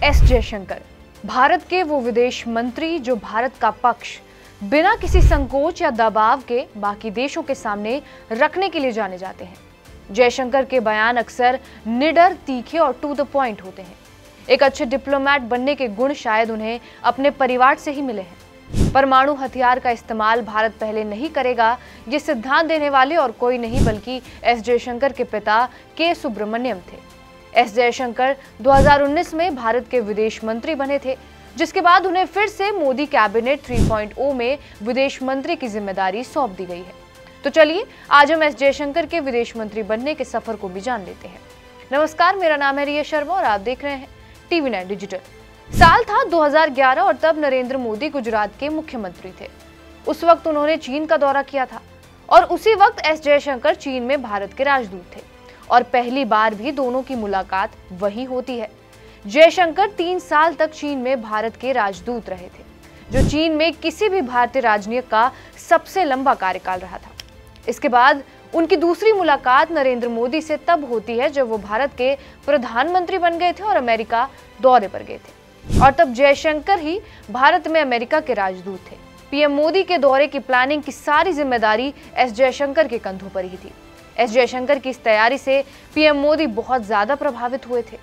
S Jaishankar Bharat के वो विदेश मंत्री जो भारत का पक्ष बिना किसी संकोच या दबाव के बाकी देशों के सामने रखने के लिए जाने जाते हैं। जयशंकर के बयान अक्सर निडर, तीखे और टू द पॉइंट होते हैं। एक अच्छे डिप्लोमैट बनने के गुण शायद उन्हें अपने परिवार से ही मिले हैं। परमाणु हथियार का इस्तेमाल भारत पहले नहीं करेगा, ये सिद्धांत देने वाले और कोई नहीं बल्कि एस जयशंकर के पिता के सुब्रमण्यम थे। एस जयशंकर 2019 में भारत के विदेश मंत्री बने थे, जिसके बाद उन्हें फिर से मोदी कैबिनेट 3.0 में विदेश मंत्री की जिम्मेदारी सौंप दी गई है। तो चलिए आज हम एस जयशंकर के विदेश मंत्री बनने के सफर को भी जान लेते हैं। नमस्कार, मेरा नाम है रिया शर्मा और आप देख रहे हैं TV9 डिजिटल। साल था 2011 और तब नरेंद्र मोदी गुजरात के मुख्यमंत्री थे। उस वक्त उन्होंने चीन का दौरा किया था और उसी वक्त एस जयशंकर चीन में भारत के राजदूत थे और पहली बार भी दोनों की मुलाकात वही होती है। जयशंकर 3 साल तक चीन में भारत के राजदूत रहे थे, जो चीन में किसी भी भारतीय राजनयिक का सबसे लंबा कार्यकाल रहा था। इसके बाद उनकी दूसरी मुलाकात नरेंद्र मोदी से तब होती है जब वो भारत के प्रधानमंत्री बन गए थे और अमेरिका दौरे पर गए थे, और तब जयशंकर ही भारत में अमेरिका के राजदूत थे। पीएम मोदी के दौरे की प्लानिंग की सारी जिम्मेदारी एस जयशंकर के कंधों पर ही थी। एस जयशंकर की इस तैयारी से पीएम मोदी बहुत ज्यादा प्रभावित हुए थे।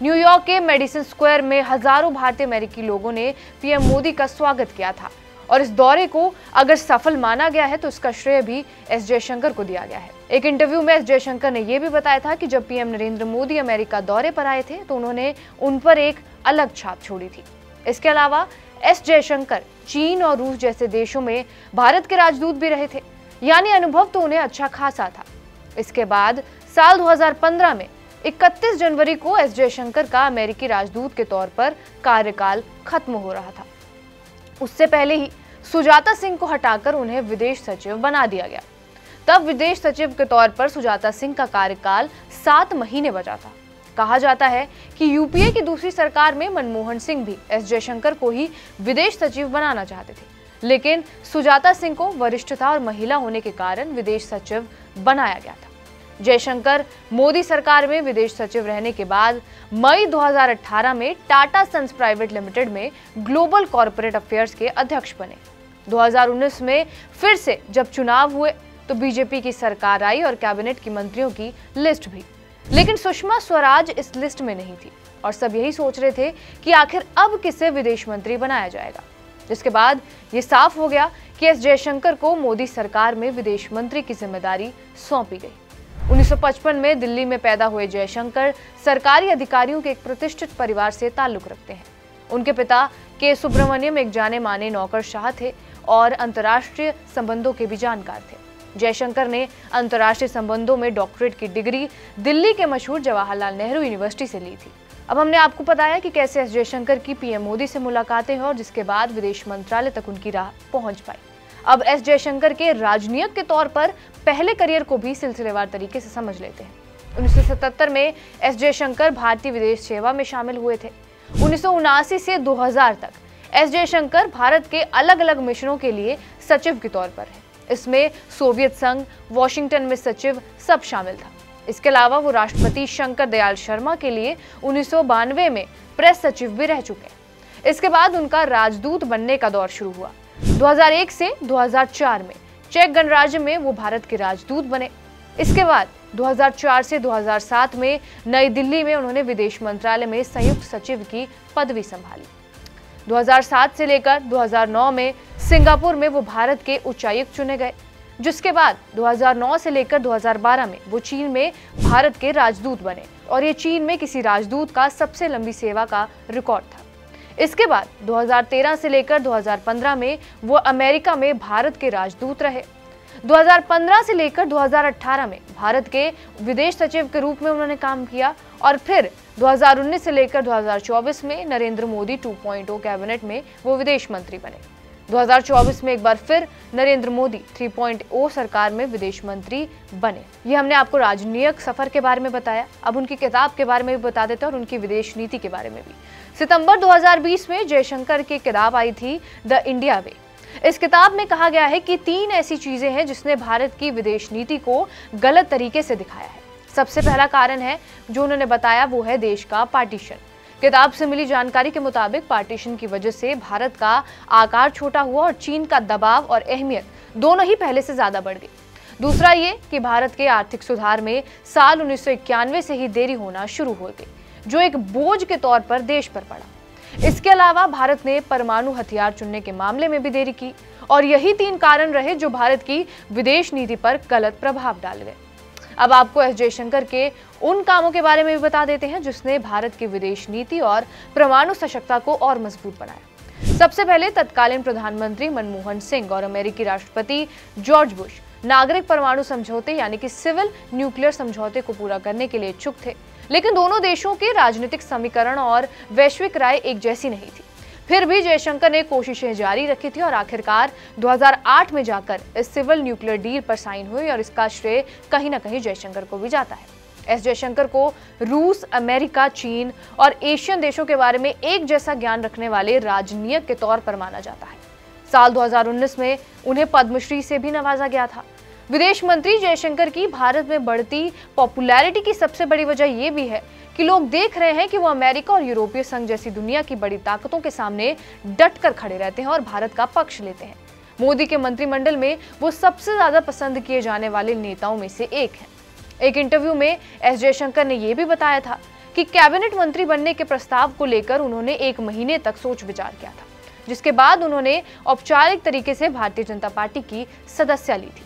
न्यूयॉर्क के मेडिसन स्क्वायर में हजारों भारतीय अमेरिकी लोगों ने पीएम मोदी का स्वागत किया था और इस दौरे को अगर सफल माना गया है तो इसका श्रेय भी एस जयशंकर को दिया गया है। एक इंटरव्यू में एस जयशंकर ने यह भी बताया था कि जब पीएम नरेंद्र मोदी अमेरिका दौरे पर आए थे तो उन्होंने उन पर एक अलग छाप छोड़ी थी। इसके अलावा एस जयशंकर चीन और रूस जैसे देशों में भारत के राजदूत भी रहे थे, यानी अनुभव तो उन्हें अच्छा खासा था। इसके बाद साल 2015 में 31 जनवरी को एस जयशंकर का अमेरिकी राजदूत के तौर पर कार्यकाल खत्म हो रहा था। उससे पहले ही सुजाता सिंह को हटाकर उन्हें विदेश सचिव बना दिया गया। तब विदेश सचिव के तौर पर सुजाता सिंह का कार्यकाल 7 महीने बचा था। कहा जाता है कि यूपीए की दूसरी सरकार में मनमोहन सिंह भी एस जयशंकर को ही विदेश सचिव बनाना चाहते थे, लेकिन सुजाता सिंह को वरिष्ठता और महिला होने के कारण विदेश सचिव बनाया गया था। जयशंकर मोदी सरकार में विदेश सचिव रहने के बाद मई 2018 में टाटा सन्स प्राइवेट लिमिटेड में ग्लोबल कॉर्पोरेट अफेयर्स के अध्यक्ष बने। 2019 में फिर से जब चुनाव हुए तो बीजेपी की सरकार आई और कैबिनेट की मंत्रियों की लिस्ट भी, लेकिन सुषमा स्वराज इस लिस्ट में नहीं थी और सब यही सोच रहे थे कि आखिर अब किसे विदेश मंत्री बनाया जाएगा। जिसके बाद ये साफ हो गया कि एस जयशंकर को मोदी सरकार में विदेश मंत्री की जिम्मेदारी सौंपी गई। 1955 में दिल्ली में पैदा हुए जयशंकर सरकारी अधिकारियों के एक प्रतिष्ठित परिवार से ताल्लुक रखते हैं। उनके पिता के सुब्रमण्यम एक जाने माने नौकरशाह थे और अंतर्राष्ट्रीय संबंधों के भी जानकार थे। जयशंकर ने अंतर्राष्ट्रीय संबंधों में डॉक्टरेट की डिग्री दिल्ली के मशहूर जवाहरलाल नेहरू यूनिवर्सिटी से ली थी। अब हमने आपको बताया कि कैसे एस जयशंकर की पीएम मोदी से मुलाकातें हुई और जिसके बाद विदेश मंत्रालय तक उनकी राह पहुंच पाई। अब एस जयशंकर के राजनयिक के तौर पर पहले करियर को भी सिलसिलेवार तरीके से समझ लेते हैं। 1977 में एस जयशंकर भारतीय विदेश सेवा में शामिल हुए थे। 1979 से 2000 तक एस जयशंकर भारत के अलग अलग मिशनों के लिए सचिव के तौर पर रहे। इसमें सोवियत संघ, वॉशिंगटन में सचिव सब शामिल था। इसके अलावा वो राष्ट्रपति शंकर दयाल शर्मा के लिए 1992 में प्रेस सचिव भी रह चुके हैं। इसके बाद उनका राजदूत बनने का दौर शुरू हुआ। 2001 से 2004 में चेक गणराज्य में वो भारत के राजदूत बने। इसके बाद 2004 से 2007 में नई दिल्ली में उन्होंने विदेश मंत्रालय में संयुक्त सचिव की पदवी संभाली। 2007 से लेकर 2009 में सिंगापुर में वो भारत के उच्चायुक्त चुने गए, जिसके बाद 2009 से लेकर 2012 में वो चीन में भारत के राजदूत बने और ये चीन में किसी राजदूत का सबसे लंबी सेवा का रिकॉर्ड था। इसके बाद 2013 से लेकर 2015 में वो अमेरिका में भारत के राजदूत रहे। 2015 से लेकर 2018 में भारत के विदेश सचिव के रूप में उन्होंने काम किया और फिर 2019 से लेकर 2024 में नरेंद्र मोदी 2.0 कैबिनेट में वो विदेश मंत्री बने। 2024 में एक बार फिर नरेंद्र मोदी 3.0 सरकार में विदेश मंत्री बने। ये हमने आपको राजनीतिक सफर के बारे में बताया। अब उनकी किताब के बारे में भी बता देते हैं और उनकी विदेश नीति के बारे में भी। सितंबर 2020 में जयशंकर की किताब आई थी द इंडिया वे। इस किताब में कहा गया है कि 3 ऐसी चीजें हैं जिसने भारत की विदेश नीति को गलत तरीके से दिखाया है। सबसे पहला कारण है जो उन्होंने बताया वो है देश का पार्टीशन। किताब से मिली जानकारी के मुताबिक पार्टीशन की वजह से भारत का आकार छोटा हुआ और चीन का दबाव और अहमियत दोनों ही पहले से ज्यादा बढ़ गई। दूसरा ये कि भारत के आर्थिक सुधार में साल 1991 से ही देरी होना शुरू हो गई, जो एक बोझ के तौर पर देश पर पड़ा। इसके अलावा भारत ने परमाणु हथियार चुनने के मामले में भी देरी की और यही 3 कारण रहे जो भारत की विदेश नीति पर गलत प्रभाव डाल गए। अब आपको एस जयशंकर के उन कामों के बारे में भी बता देते हैं जिसने भारत की विदेश नीति और परमाणु सशक्तता को और मजबूत बनाया। सबसे पहले तत्कालीन प्रधानमंत्री मनमोहन सिंह और अमेरिकी राष्ट्रपति जॉर्ज बुश नागरिक परमाणु समझौते यानी कि सिविल न्यूक्लियर समझौते को पूरा करने के लिए इच्छुक थे, लेकिन दोनों देशों के राजनीतिक समीकरण और वैश्विक राय एक जैसी नहीं थी। फिर भी जयशंकर ने कोशिशें जारी रखी थी और आखिरकार 2008 में जाकर इस सिविल न्यूक्लियर डील पर साइन हुई और इसका श्रेय कहीं ना कहीं जयशंकर को भी जाता है। एस जयशंकर को रूस, अमेरिका, चीन और एशियन देशों के बारे में एक जैसा ज्ञान रखने वाले राजनीतिज्ञ के तौर पर माना जाता है। साल 2019 में उन्हें पद्मश्री से भी नवाजा गया था। विदेश मंत्री जयशंकर की भारत में बढ़ती पॉपुलैरिटी की सबसे बड़ी वजह यह भी है कि लोग देख रहे हैं कि वो अमेरिका और यूरोपीय संघ जैसी दुनिया की बड़ी ताकतों के सामने डट कर खड़े रहते हैं और भारत का पक्ष लेते हैं। मोदी के मंत्रिमंडल में वो सबसे ज्यादा पसंद किए जाने वाले नेताओं में से एक हैं। एक इंटरव्यू में एस जयशंकर ने यह भी बताया था कि कैबिनेट मंत्री बनने के प्रस्ताव को लेकर उन्होंने 1 महीने तक सोच विचार किया था, जिसके बाद उन्होंने औपचारिक तरीके से भारतीय जनता पार्टी की सदस्यता ली थी।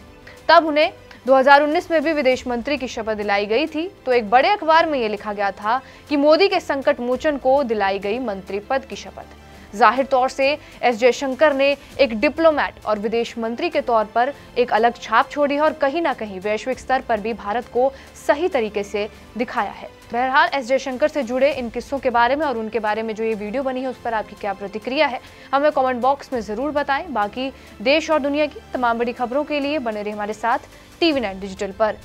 तब उन्हें 2019 में भी विदेश मंत्री की शपथ दिलाई गई थी, तो एक बड़े अखबार में यह लिखा गया था कि मोदी के संकट मोचन को दिलाई गई मंत्री पद की शपथ। जाहिर तौर से एस जयशंकर ने एक डिप्लोमैट और विदेश मंत्री के तौर पर एक अलग छाप छोड़ी है और कहीं ना कहीं वैश्विक स्तर पर भी भारत को सही तरीके से दिखाया है। बहरहाल एस जयशंकर से जुड़े इन किस्सों के बारे में और उनके बारे में जो ये वीडियो बनी है उस पर आपकी क्या प्रतिक्रिया है, हमें कमेंट बॉक्स में जरूर बताएं। बाकी देश और दुनिया की तमाम बड़ी खबरों के लिए बने रहिए हमारे साथ TV9 डिजिटल पर।